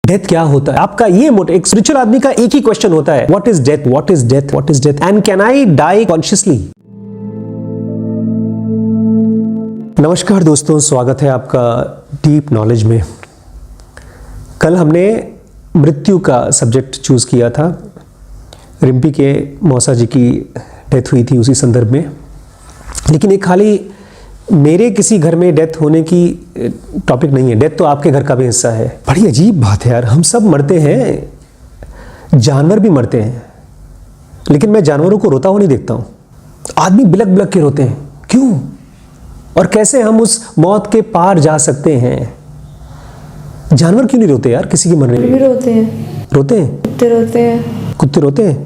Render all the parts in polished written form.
Death क्या होता है? आपका ये मोटिव, एक स्पिरिचुअल आदमी का एक ही क्वेश्चन होता है, what is death, what is death, what is death, and can I die consciously? नमस्कार दोस्तों, स्वागत है आपका डीप नॉलेज में। कल हमने मृत्यु का सब्जेक्ट चूज किया था। रिम्पी के मौसा जी की डेथ हुई थी उसी संदर्भ में, लेकिन एक खाली मेरे किसी घर में डेथ होने की टॉपिक नहीं है। डेथ तो आपके घर का भी हिस्सा है। बड़ी अजीब बात है यार, हम सब मरते हैं, जानवर भी मरते हैं, लेकिन मैं जानवरों को रोता हुआ नहीं देखता हूं। आदमी बिलक बिलक के रोते हैं, क्यों और कैसे हम उस मौत के पार जा सकते हैं? जानवर क्यों नहीं रोते यार किसी के मरने में? रोते हैं। रोते हैं? कुत्ते रोते हैं। कुत्ते रोते हैं?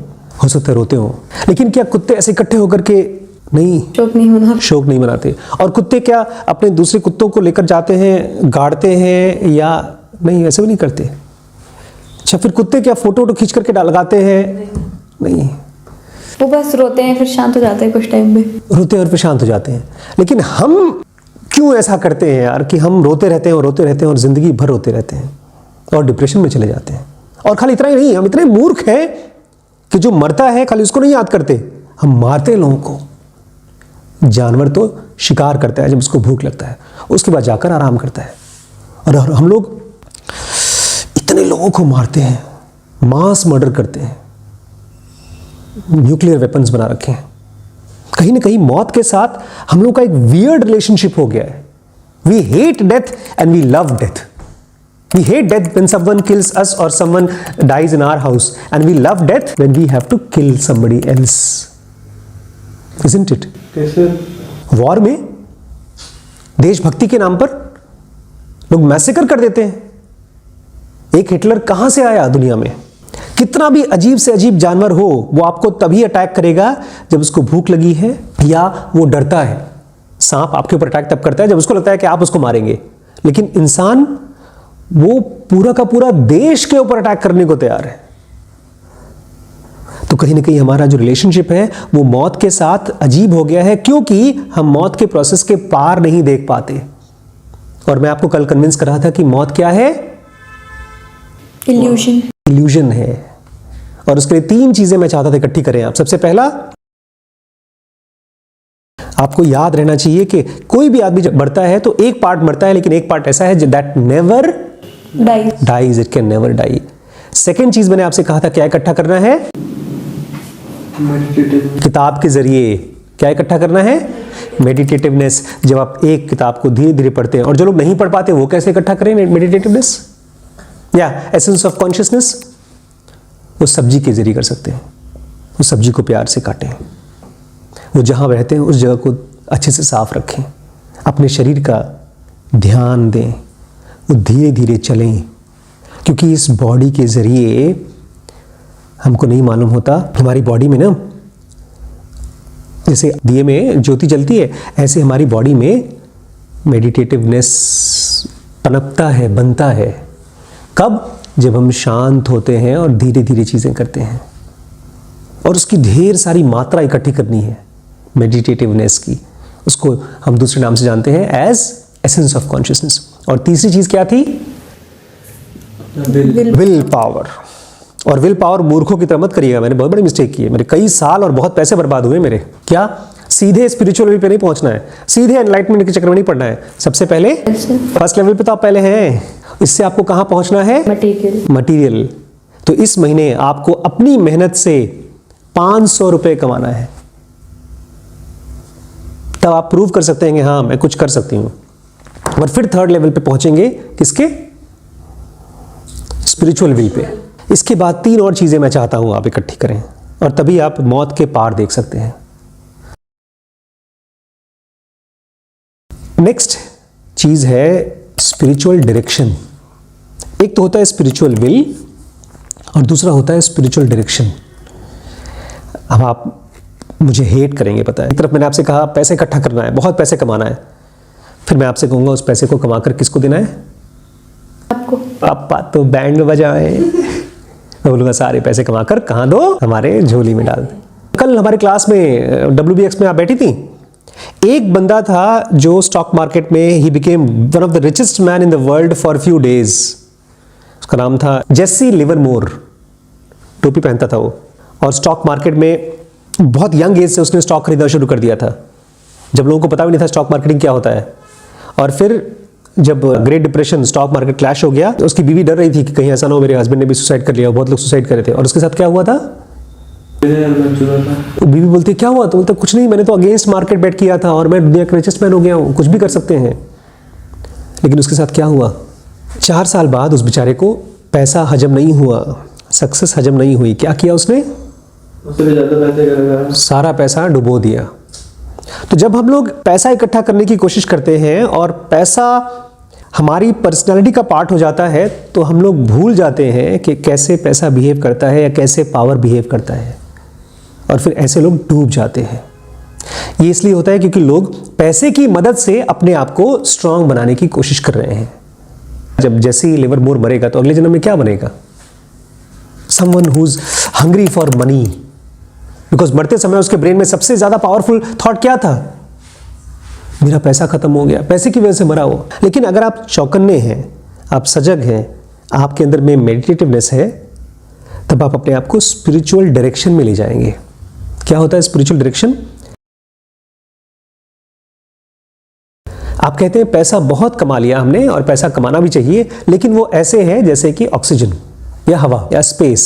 हो सकता है रोते हो, लेकिन क्या कुत्ते ऐसे इकट्ठे होकर के नहीं शोक नहीं मनाते? और कुत्ते क्या अपने दूसरे कुत्तों को लेकर जाते हैं, गाड़ते हैं या नहीं? ऐसे भी नहीं करते। अच्छा, फिर कुत्ते क्या फोटो खींच करके लगाते हैं? नहीं, वो बस रोते हैं, फिर शांत हो जाते हैं कुछ टाइम में। रोते हैं और फिर शांत हो जाते हैं। लेकिन हम क्यों ऐसा करते हैं यार कि हम रोते रहते हैं और रोते रहते हैं और जिंदगी भर रोते रहते हैं और डिप्रेशन में चले जाते हैं? और खाली इतना ही नहीं, हम इतने मूर्ख हैं कि जो मरता है खाली उसको नहीं याद करते, हम मारते हैं लोगों को। जानवर तो शिकार करता है जब उसको भूख लगता है, उसके बाद जाकर आराम करता है। और हम लोग इतने लोगों को मारते हैं, मास मर्डर करते हैं, न्यूक्लियर वेपन्स बना रखे हैं। कहीं ना कहीं मौत के साथ हम लोग का एक वियर्ड रिलेशनशिप हो गया है। We hate death and we love death. We hate death when someone kills us or someone dies in our house, and we love death when we have to kill somebody else. Isn't it? कैसे? War में देशभक्ति के नाम पर लोग massacre कर देते हैं। एक हिटलर कहां से आया दुनिया में? कितना भी अजीब से अजीब जानवर हो, वो आपको तभी अटैक करेगा जब उसको भूख लगी है या वो डरता है। सांप आपके ऊपर अटैक तब करता है जब उसको लगता है कि आप उसको मारेंगे, लेकिन इंसान वो पूरा का पूरा देश के ऊपर अटैक करने को तैयार है। तो कहीं ना कहीं हमारा जो रिलेशनशिप है वो मौत के साथ अजीब हो गया है, क्योंकि हम मौत के प्रोसेस के पार नहीं देख पाते। और मैं आपको कल कन्विंस कर रहा था कि मौत क्या है? इल्यूजन है। और उसके लिए 3 चीजें मैं चाहता था इकट्ठी करें आप। सबसे पहला, आपको याद रहना चाहिए कि कोई भी आदमी जब मरता है तो एक पार्ट मरता है, लेकिन एक पार्ट ऐसा है that never dies, it can never die. Second चीज मैंने आपसे कहा था क्या इकट्ठा करना है? किताब के जरिए क्या इकट्ठा करना है? मेडिटेटिवनेस। जब आप एक किताब को धीरे धीरे पढ़ते हैं, और जो लोग नहीं पढ़ पाते वो कैसे इकट्ठा करें मेडिटेटिवनेस या एसेंस ऑफ कॉन्शियसनेस? वो सब्जी के जरिए कर सकते हैं। उस सब्जी को प्यार से काटें, वो जहां रहते हैं उस जगह को अच्छे से साफ रखें, अपने शरीर का ध्यान दें, वो धीरे धीरे चलें, क्योंकि इस बॉडी के जरिए हमको नहीं मालूम होता, हमारी बॉडी में ना जैसे दिए में ज्योति जलती है, ऐसे हमारी बॉडी में मेडिटेटिवनेस पनपता है, बनता है। कब? जब हम शांत होते हैं और धीरे धीरे चीजें करते हैं। और उसकी ढेर सारी मात्रा इकट्ठी करनी है मेडिटेटिवनेस की। उसको हम दूसरे नाम से जानते हैं एज एसेंस ऑफ कॉन्शियसनेस। और तीसरी चीज क्या थी? Will power. और विल पावर मूर्खों की तरह मत करिएगा, मैंने बहुत बड़ी मिस्टेक की है। मेरे कई साल और बहुत पैसे बर्बाद हुए मेरे। क्या? सीधे स्पिरिचुअल लेवल पे नहीं पहुंचना है, सीधे एनलाइटमेंट के चक्कर में नहीं पड़ना है। सबसे पहले फर्स्ट लेवल पे तो आप पहले हैं, इससे आपको कहां पहुंचना है? मटीरियल। तो इस महीने आपको अपनी मेहनत से 500 रुपए कमाना है, तब आप प्रूव कर सकते हैं कि हाँ मैं कुछ कर सकती हूं। और फिर थर्ड लेवल पे पहुंचेंगे, किसके? Spiritual will pay. इसके बाद 3 और चीजें मैं चाहता हूं आप इकट्ठी करें, और तभी आप मौत के पार देख सकते हैं। नेक्स्ट चीज है स्पिरिचुअल डायरेक्शन। एक तो होता है स्पिरिचुअल विल और दूसरा होता है स्पिरिचुअल डायरेक्शन। अब आप मुझे हेट करेंगे, पता है। एक तरफ मैंने आपसे कहा पैसे इकट्ठा करना है, बहुत पैसे कमाना है, फिर मैं आपसे कहूंगा उस पैसे को कमाकर किसको देना है? आपको। पापा तो बैंड में बजाए। मैं बोलूंगा सारे पैसे कमाकर कहां दो? हमारे झोली में डाल दे। कल हमारे क्लास में WBX में आप बैठी थी, एक बंदा था जो स्टॉक मार्केट में he became one of the richest man in the world for few days. का नाम था जेसी लिवरमोर, टोपी पहनता था वो, और स्टॉक मार्केट में बहुत यंग एज से उसने स्टॉक खरीदना शुरू कर दिया था, जब लोगों को पता भी नहीं था स्टॉक मार्केटिंग क्या होता है। और फिर जब great depression, stock market clash हो गया, तो उसकी बीवी डर रही थी कि कहीं ऐसा ना हो मेरे हस्बैंड ने भी सुसाइड कर लिया, बहुत लोग सुसाइड करे थे। और उसके साथ क्या हुआ था, बीवी बोलती क्या हुआ, तो बोलता कुछ नहीं, मैंने तो अगेंस्ट मार्केट बेट किया था और मैं दुनिया का रिचेस्ट मैन हो गया हूँ, कुछ भी कर सकते हैं। लेकिन उसके साथ क्या हुआ, 4 साल बाद उस बेचारे को पैसा हजम नहीं हुआ, सक्सेस हजम नहीं हुई। क्या किया उसने, सारा पैसा डुबो दिया। तो जब हम लोग पैसा इकट्ठा करने की कोशिश करते हैं और पैसा हमारी पर्सनालिटी का पार्ट हो जाता है, तो हम लोग भूल जाते हैं कि कैसे पैसा बिहेव करता है या कैसे पावर बिहेव करता है, और फिर ऐसे लोग डूब जाते हैं। ये इसलिए होता है क्योंकि लोग पैसे की मदद से अपने आप को स्ट्रांग बनाने की कोशिश कर रहे हैं। जब जेसी लिवरमोर मरेगा तो अगले जन्म में क्या बनेगा, someone who is hungry for money, because मरते समय उसके ब्रेन में सबसे ज्यादा पावरफुल थॉट क्या था, मेरा पैसा खत्म हो गया, पैसे की वजह से मरा वो। लेकिन अगर आप चौकन्ने हैं, आप सजग हैं, आपके अंदर में मेडिटेटिवनेस है, तब आप अपने आप को स्पिरिचुअल डायरेक्शन में ले जाएंगे। क्या होता है स्पिरिचुअल डायरेक्शन, आप कहते हैं पैसा बहुत कमा लिया हमने और पैसा कमाना भी चाहिए, लेकिन वो ऐसे है जैसे कि ऑक्सीजन या हवा या स्पेस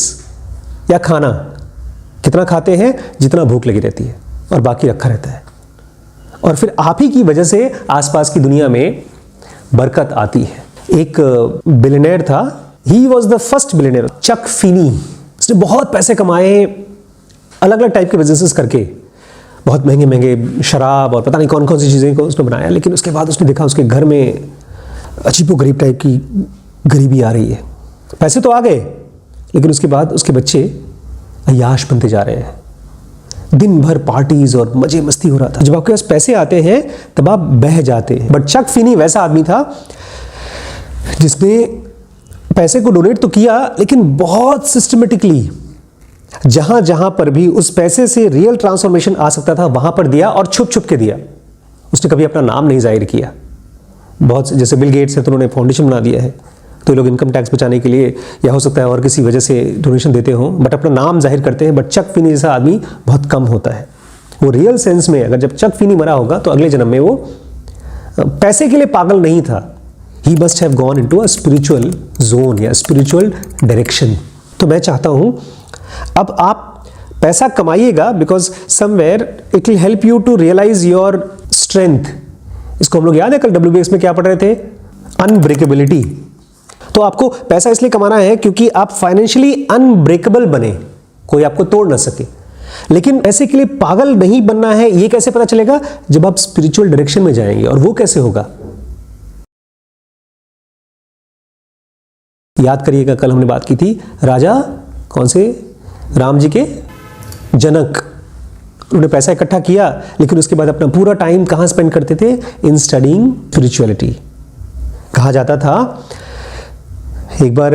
या खाना, कितना खाते हैं जितना भूख लगी रहती है और बाकी रखा रहता है, और फिर आप ही की वजह से आसपास की दुनिया में बरकत आती है। एक बिलियनेयर था, he was the first billionaire, Chuck Feeney. उसने बहुत पैसे कमाए अलग अलग टाइप के बिजनेसेस करके, बहुत महंगे महंगे शराब और पता नहीं कौन कौन सी चीज़ें को उसने बनाया। लेकिन उसके बाद उसने देखा उसके घर में अजीबोगरीब टाइप की गरीबी आ रही है। पैसे तो आ गए, लेकिन उसके बाद उसके बच्चे अय्याश बनते जा रहे हैं, दिन भर पार्टीज और मजे मस्ती हो रहा था। जब आपके पास पैसे आते हैं तब आप बह जाते हैं। बट चक फिनी वैसा आदमी था जिसने पैसे को डोनेट तो किया, लेकिन बहुत सिस्टमेटिकली जहां जहां पर भी उस पैसे से रियल ट्रांसफॉर्मेशन आ सकता था वहां पर दिया, और छुप छुप के दिया। उसने कभी अपना नाम नहीं जाहिर किया। बहुत जैसे बिल गेट्स है तो उन्होंने फाउंडेशन बना दिया है, तो लोग इनकम टैक्स बचाने के लिए या हो सकता है और किसी वजह से डोनेशन देते हो, बट अपना नाम जाहिर करते हैं। बट चक फिनी जैसा आदमी बहुत कम होता है। वो रियल सेंस में अगर जब चक फिनी मरा होगा तो अगले जन्म में वो पैसे के लिए पागल नहीं था। He must have gone into a spiritual zone या स्पिरिचुअल डायरेक्शन। तो मैं चाहता हूं अब आप पैसा कमाइएगा, because somewhere it will help you to realise your strength. इसको हम लोग याद है कल WBS में क्या पढ़ रहे थे, अनब्रेकेबिलिटी। तो आपको पैसा इसलिए कमाना है क्योंकि आप फाइनेंशियली अनब्रेकेबल बने, कोई आपको तोड़ ना सके। लेकिन पैसे के लिए पागल नहीं बनना है, ये कैसे पता चलेगा, जब आप स्पिरिचुअल डायरेक्शन में जाएंगे। और वो कैसे होगा, याद करिएगा कल हमने बात की थी राजा कौन से, राम जी के जनक। उन्होंने पैसा इकट्ठा किया, लेकिन उसके बाद अपना पूरा टाइम कहां स्पेंड करते थे, इन स्टडीइंग स्पिरिचुअलिटी। कहा जाता था एक बार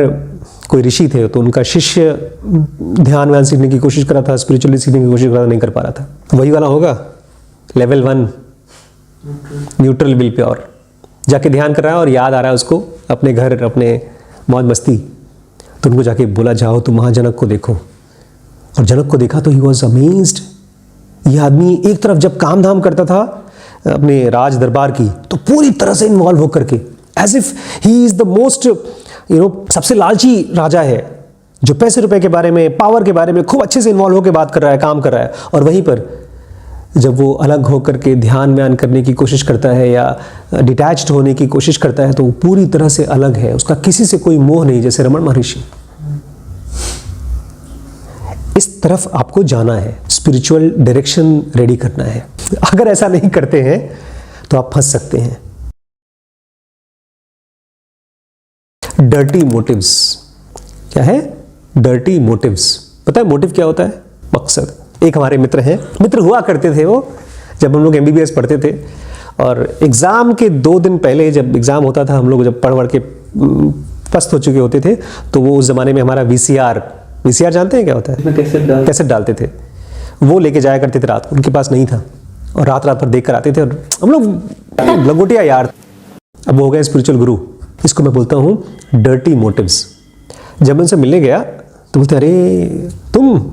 कोई ऋषि थे, तो उनका शिष्य ध्यान सीखने की कोशिश कर रहा था, स्पिरिचुअली सीखने की कोशिश कर रहा था, नहीं कर पा रहा था। वही वाला होगा लेवल 1 न्यूट्रल विल प्योर, जाके ध्यान कर रहा है और याद आ रहा है उसको अपने घर, अपने मौज मस्ती। तो उनको जाके बोला जाओ तुम वहां जनक को देखो, और जनक को देखा तो ही वॉज अमेज्ड। ये आदमी एक तरफ जब काम धाम करता था अपने राज दरबार की, तो पूरी तरह से इन्वॉल्व होकर के, as if he is the most सबसे लालची राजा है, जो पैसे रुपए के बारे में, पावर के बारे में खूब अच्छे से इन्वॉल्व होकर बात कर रहा है, काम कर रहा है। और वहीं पर जब वो अलग होकर के ध्यान व्यान करने की कोशिश करता है या डिटैच्ड होने की कोशिश करता है, तो वो पूरी तरह से अलग है, उसका किसी से कोई मोह नहीं, जैसे रमन महर्षि। इस तरफ आपको जाना है, स्पिरिचुअल डायरेक्शन रेडी करना है। अगर ऐसा नहीं करते हैं तो आप फंस सकते हैं। डर्टी मोटिव्स, क्या है डर्टी मोटिव्स, पता है मोटिव क्या होता है, मकसद। एक हमारे मित्र हैं, मित्र हुआ करते थे वो, जब हम लोग MBBS पढ़ते थे, और एग्जाम के 2 दिन पहले जब एग्जाम होता था, हम लोग जब पढ़ के पस्त हो चुके होते थे, तो वो उस जमाने में हमारा VCR जानते हैं क्या होता है, कैसेट डालते थे, वो लेके जाया करते थे रात को, उनके पास नहीं था, और रात भर देख कर आते थे, और हम लोग लंगोटिया यार। अब वो हो गए स्पिरिचुअल गुरु। इसको मैं बोलता हूँ डर्टी मोटिव्स। जब मैं उनसे मिलने गया तो बोलते अरे तुम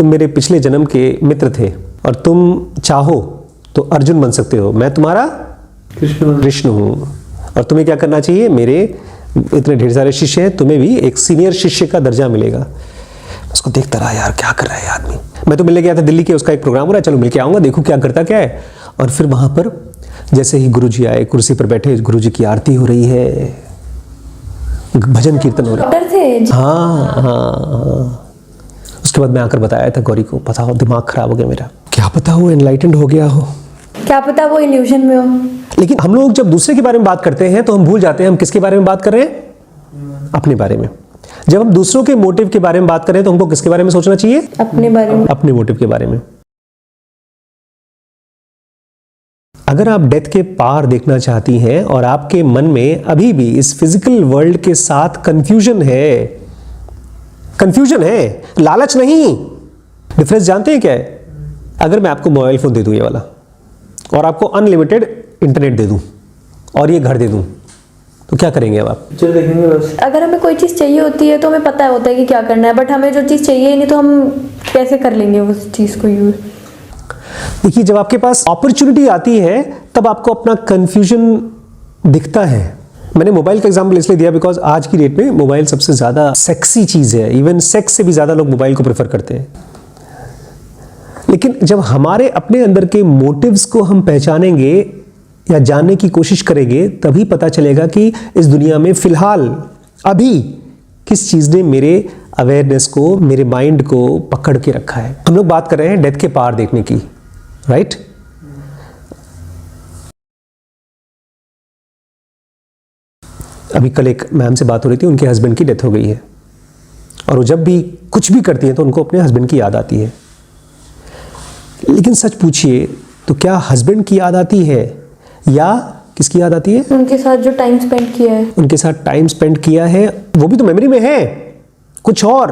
मेरे पिछले जन्म के मित्र थे और तुम चाहो तो अर्जुन बन सकते हो, मैं तुम्हारा कृष्ण हूँ और तुम्हें क्या करना चाहिए, मेरे इतने ढेर सारे शिष्य हैं, तुम्हें भी एक सीनियर शिष्य का दर्जा मिलेगा। उसको देखता रहा यार क्या कर रहा है आदमी। मैं तो मिलने गया था दिल्ली के, उसका एक प्रोग्राम हो रहा है, चलो मिल के आऊँगा, देखूँ क्या करता क्या है। और फिर वहाँ पर जैसे ही गुरुजी आए, कुर्सी पर बैठे, गुरुजी की आरती हो रही है, भजन कीर्तन हो रहा है। डॉक्टर थे? हाँ। उसके बाद मैं आकर बताया था गौरी को, पता हो दिमाग खराब हो गया मेरा, क्या पता वो एनलाइटेंड हो गया हो, क्या पता वो इल्यूजन में हो। लेकिन हम लोग जब दूसरे के बारे में बात करते हैं तो हम भूल जाते हैं हम किसके बारे में बात कर रहे हैं, अपने बारे में। जब हम दूसरों के मोटिव के बारे में बात करें तो हमको किसके बारे में सोचना चाहिए, अपने बारे में, अपने मोटिव के बारे में। अगर आप डेथ के पार देखना चाहती हैं और आपके मन में अभी भी इस फिजिकल वर्ल्ड के साथ कंफ्यूजन है, लालच नहीं। डिफरेंस जानते हैं क्या है? अगर मैं आपको मोबाइल फोन दे दूं ये वाला और आपको अनलिमिटेड इंटरनेट दे दूं और ये घर दे दूं तो क्या करेंगे अब आप? पिक्चर देखेंगे बस। अगर हमें कोई चीज चाहिए होती है तो हमें पता होता है कि क्या करना है, बट हमें जो चीज चाहिए ही नहीं तो हम कैसे कर लेंगे उस चीज को यूज। देखिए, जब आपके पास अपॉर्चुनिटी आती है तब आपको अपना कंफ्यूजन दिखता है। मैंने मोबाइल का एग्जांपल इसलिए दिया बिकॉज आज की डेट में मोबाइल सबसे ज्यादा सेक्सी चीज है, इवन सेक्स से भी ज्यादा लोग मोबाइल को प्रेफर करते हैं। लेकिन जब हमारे अपने अंदर के मोटिव्स को हम पहचानेंगे या जानने की कोशिश करेंगे तभी पता चलेगा कि इस दुनिया में फिलहाल अभी किस चीज ने मेरे अवेयरनेस को, मेरे माइंड को पकड़ के रखा है। हम लोग बात कर रहे हैं डेथ के पार देखने की, राइट? अभी कल एक मैम से बात हो रही थी, उनके हस्बैंड की डेथ हो गई है और वो जब भी कुछ भी करती है तो उनको अपने हस्बैंड की याद आती है। लेकिन सच पूछिए तो क्या हस्बैंड की याद आती है या किसकी याद आती है? उनके साथ जो टाइम स्पेंड किया है, उनके साथ टाइम स्पेंड किया है, वो भी तो मेमोरी में है, कुछ और।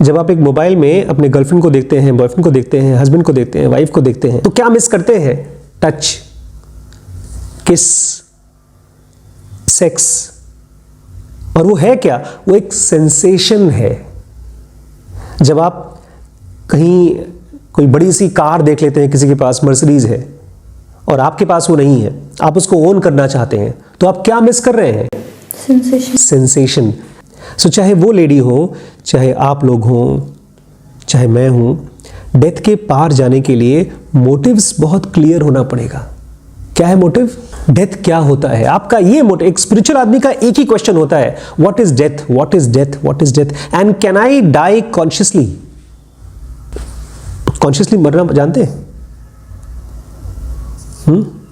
जब आप एक मोबाइल में अपने गर्लफ्रेंड को देखते हैं, बॉयफ्रेंड को देखते हैं, हस्बैंड को देखते हैं, वाइफ को देखते हैं तो क्या मिस करते हैं? टच, किस, सेक्स। और वो है क्या? वो एक सेंसेशन है। जब आप कहीं कोई बड़ी सी कार देख लेते हैं, किसी के पास मर्सिडीज है और आपके पास वो नहीं है, आप उसको ओन करना चाहते हैं तो आप क्या मिस कर रहे हैं? सेंसेशन। सो चाहे वो लेडी हो, चाहे आप लोग हों, चाहे मैं हूं, डेथ के पार जाने के लिए मोटिव्स बहुत क्लियर होना पड़ेगा। क्या है मोटिव? डेथ क्या होता है आपका? ये मोटिव एक स्पिरिचुअल आदमी का एक ही क्वेश्चन होता है, what is death, what is death, what is death, and can I die consciously? Consciously मरना जानते हैं?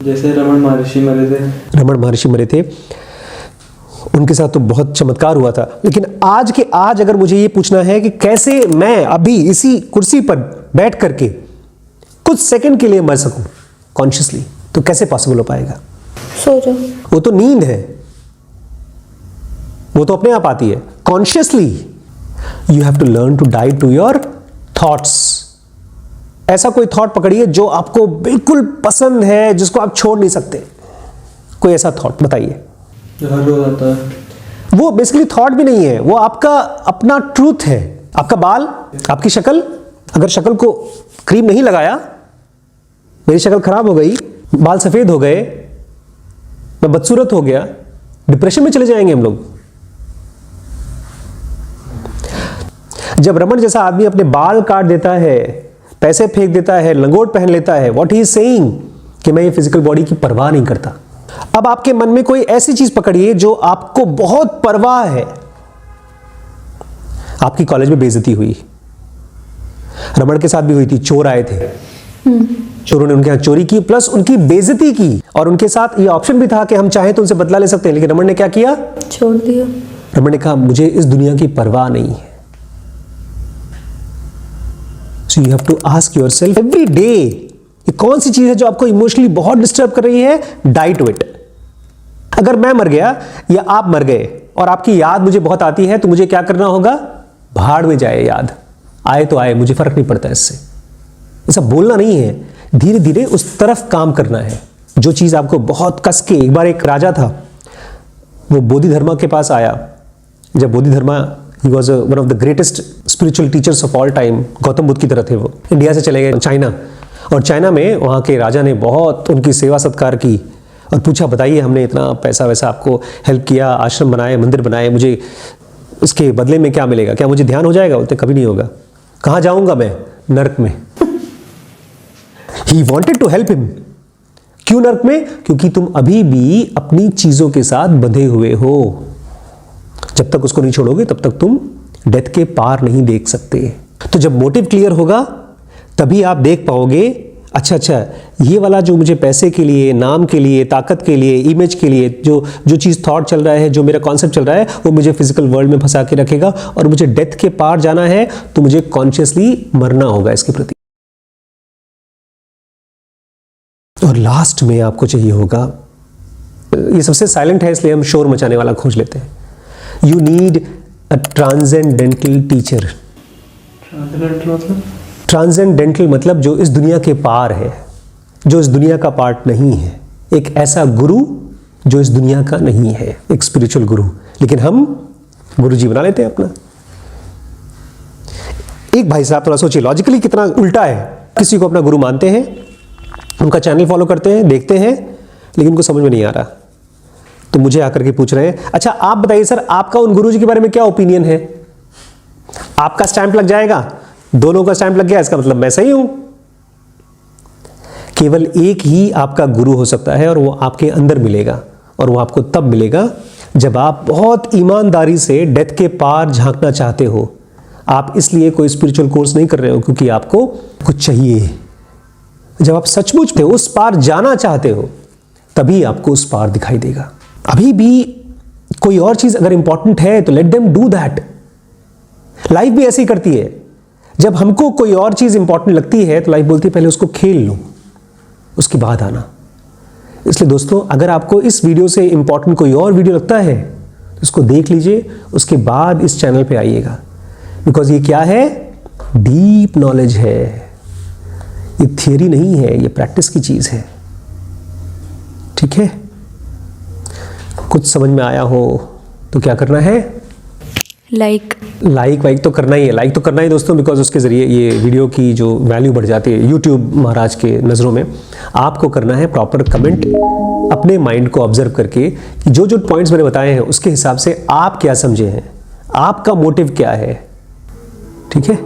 जैसे रमन महर्षि मरे थे, उनके साथ तो बहुत चमत्कार हुआ था। लेकिन आज के आज अगर मुझे ये पूछना है कि कैसे मैं अभी इसी कुर्सी पर बैठ करके कुछ सेकंड के लिए मर सकूं कॉन्शियसली, तो कैसे पॉसिबल हो पाएगा? सो जाओ। वो तो नींद है, वो तो अपने आप आती है। Consciously you have to learn to die to your thoughts. ऐसा कोई थॉट पकड़िए जो आपको बिल्कुल पसंद है, जिसको आप छोड़ नहीं सकते। कोई ऐसा थॉट बताइए जो हर रोज आता है। वो बेसिकली थॉट भी नहीं है, वो आपका अपना ट्रूथ है। आपका बाल, आपकी शक्ल, अगर शक्ल को क्रीम नहीं लगाया, मेरी शक्ल खराब हो गई, बाल सफेद हो गए, मैं बदसूरत हो गया, डिप्रेशन में चले जाएंगे हम लोग। जब रमन जैसा आदमी अपने बाल काट देता है, पैसे फेंक देता है, लंगोट पहन लेता है, व्हाट ही इज सेइंग कि मैं ये फिजिकल बॉडी की परवाह नहीं करता। अब आपके मन में कोई ऐसी चीज पकड़िए जो आपको बहुत परवाह है। आपकी कॉलेज में बेइज्जती हुई, रमन के साथ भी हुई थी, चोर आए थे, चोरों ने उनके यहां चोरी की प्लस उनकी बेइज्जती की, और उनके साथ ये ऑप्शन भी था कि हम चाहें तो उनसे बदला ले सकते हैं, लेकिन रमन ने क्या किया? छोड़ दिया। रमन ने कहा मुझे इस दुनिया की परवाह नहीं है। So you have to ask yourself every day, ये कौन सी चीज है जो आपको इमोशनली बहुत डिस्टर्ब कर रही है? Die to it. अगर मैं मर गया या आप मर गए और आपकी याद मुझे बहुत आती है तो मुझे क्या करना होगा? भाड़ में जाए, याद आए तो आए, मुझे फर्क नहीं पड़ता इससे। ऐसा बोलना नहीं है, धीरे धीरे उस तरफ काम करना है। जो चीज आपको बहुत कस के, एक बार एक राजा था, वो बोधि धर्मा के पास आया। जब Bodhi Dharma, he was one of the greatest spiritual teachers of all time, Gautam Buddha की तरह थे वो। इंडिया से चले गए चाइना, और चाइना में वहाँ के राजा ने बहुत उनकी सेवा सत्कार की और पूछा, बताइए हमने इतना पैसा वैसा आपको हेल्प किया, आश्रम बनाए, मंदिर बनाए, मुझे इसके बदले में क्या मिलेगा, क्या मुझे ध्यान हो जाएगा? बोलते कभी नहीं होगा। कहाँ जाऊँगा मैं? नर्क में। He wanted to help him. क्यों नर्क में? क्योंकि तुम अभी भी अपनी चीज़ों के साथ बंधे हुए हो। जब तक उसको नहीं छोड़ोगे तब तक तुम डेथ के पार नहीं देख सकते। तो जब मोटिव क्लियर होगा तभी आप देख पाओगे, अच्छा ये वाला जो मुझे पैसे के लिए, नाम के लिए, ताकत के लिए, इमेज के लिए जो चीज़ थॉट चल रहा है, जो मेरा कॉन्सेप्ट चल रहा है, वो मुझे फिजिकल वर्ल्ड में फंसा के रखेगा, और मुझे डेथ के पार जाना है तो मुझे कॉन्शियसली मरना होगा इसके प्रति। और लास्ट में आपको चाहिए होगा, ये सबसे साइलेंट है इसलिए हम शोर मचाने वाला खोज लेते हैं, you need a transcendental teacher. Transcendental मतलब? ट्रांसेंडेंटल मतलब जो इस दुनिया के पार है, जो इस दुनिया का पार्ट नहीं है। एक ऐसा गुरु जो इस दुनिया का नहीं है, एक स्पिरिचुअल गुरु। लेकिन हम गुरु जी बना लेते हैं अपना। एक भाई साहब, थोड़ा सोचिए लॉजिकली कितना उल्टा है। किसी को अपना गुरु मानते हैं, उनका चैनल फॉलो करते हैं, देखते हैं, लेकिन उनको समझ में नहीं आ रहा, तो मुझे आकर के पूछ रहे हैं, अच्छा आप बताइए सर, आपका उन गुरु जी के बारे में क्या ओपिनियन है? आपका स्टैंप लग जाएगा, दोनों का स्टैंप लग गया, इसका मतलब मैं सही हूं। केवल एक ही आपका गुरु हो सकता है, और वो आपके अंदर मिलेगा, और वो आपको तब मिलेगा जब आप बहुत ईमानदारी से डेथ के पार झांकना चाहते हो। आप इसलिए कोई स्पिरिचुअल कोर्स नहीं कर रहे हो क्योंकि आपको कुछ चाहिए। जब आप सचमुच में उस पार जाना चाहते हो तभी आपको उस पार दिखाई देगा। अभी भी कोई और चीज अगर इंपॉर्टेंट है तो let them do that. Life भी ऐसी करती है, जब हमको कोई और चीज इंपॉर्टेंट लगती है तो लाइफ बोलती है पहले उसको खेल लो, उसके बाद आना। इसलिए दोस्तों, अगर आपको इस वीडियो से इंपॉर्टेंट कोई और वीडियो लगता है तो उसको देख लीजिए, उसके बाद इस चैनल पे आइएगा। बिकॉज ये क्या है? डीप नॉलेज है, ये थियरी नहीं है, ये प्रैक्टिस की चीज है। ठीक है? कुछ समझ में आया हो तो क्या करना है? लाइक वाइक तो करना ही है, लाइक तो करना ही दोस्तों, बिकॉज उसके जरिए ये वीडियो की जो वैल्यू बढ़ जाती है यूट्यूब महाराज के नज़रों में। आपको करना है प्रॉपर कमेंट, अपने माइंड को ऑब्जर्व करके कि जो जो पॉइंट्स मैंने बताए हैं उसके हिसाब से आप क्या समझे हैं, आपका मोटिव क्या है। ठीक है?